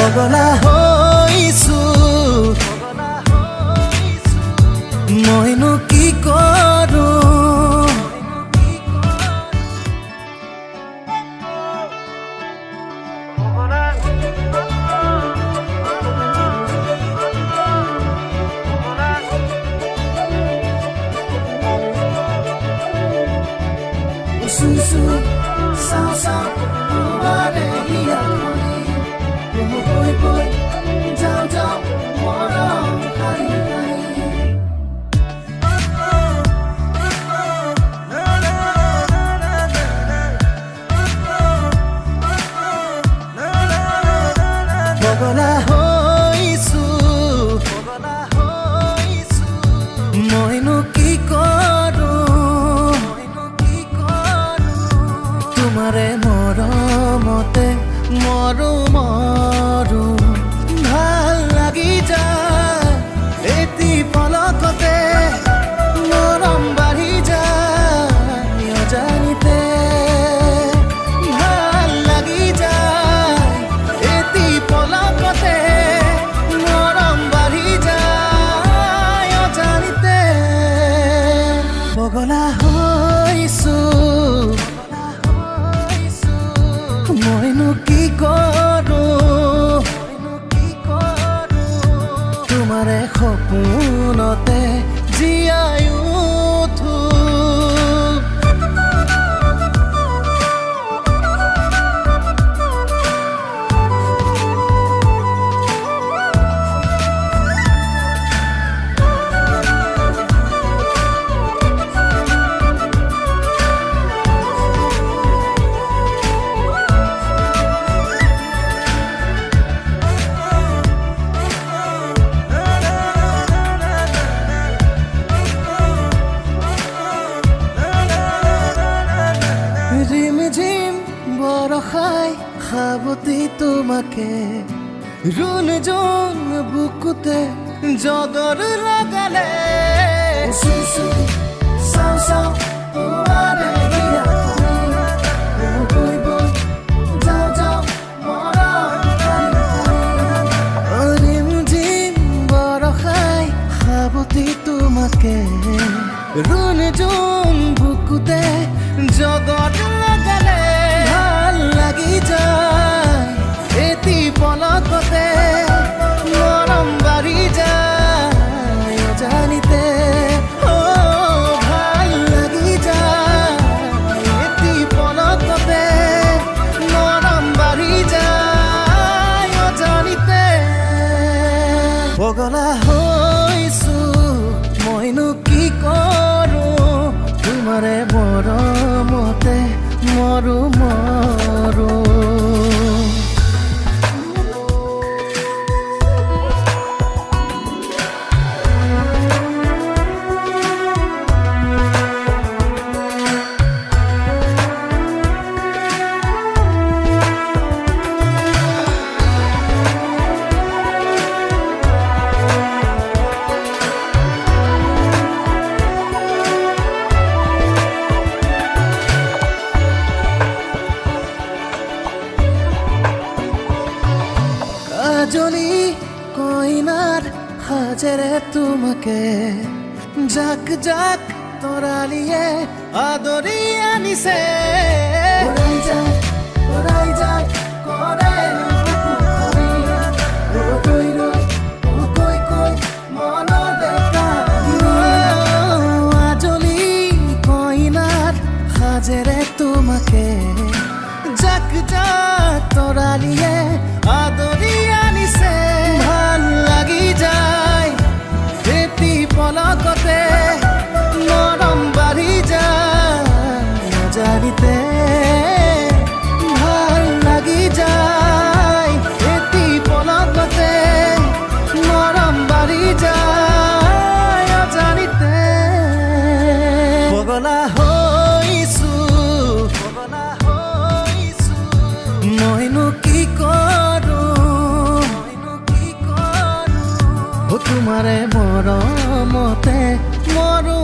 পগলা হৈছো মইনো কি কৰো পগলা হৈছো মইনো কি কৰো তোমাৰে মৰমতে মৰো মৰো ভাল লাগি যায় এটি পলকতে মৰম বাঢ়ি যায় অজানিতে ভাল লাগি যায় এটি পলকতে মৰম বাঢ়ি যায় অজানিতে পগলা হৈছো মইনো কি কৰো তোমাৰে সপোনতে জীয়াই উঠো ঝিমঝিম বরষায় সাবতি তোমাকে রুন জুন বুকুতে জদর লাগালে ঝিমঝিম বরষায় সাবতি তোমাকে রুন জুন বুকুতে জগত লাগালে ভাল লাগি যায় এটি পলকতে মৰম বাঢ়ি যায় অজানিতে ভাল লাগি যায় এটি পলকতে মৰম বাঢ়ি যায় অজানিতে পগলা হৈছো মইনো কি কৰো তোমাৰে মৰমতে মৰো মৰো কাজলি কইনার হাজারে তোমাকে জাক জাক তরালিয়ে আদরি আনিছে ওরাই যায় করে আজলি কইনার হাজারে তোমাকে জাক জাক তরালিয়ে আদরি আনিছে ভাল লাগি যায় এটি পলকতে মৰম বাঢ়ি যায় অজানিতে ভাল লাগি যায় এটি পলকতে মৰম বাঢ়ি যায় অজানিতে পগলা হৈছো মইনো কি কৰো তোমাৰে মৰমতে মৰো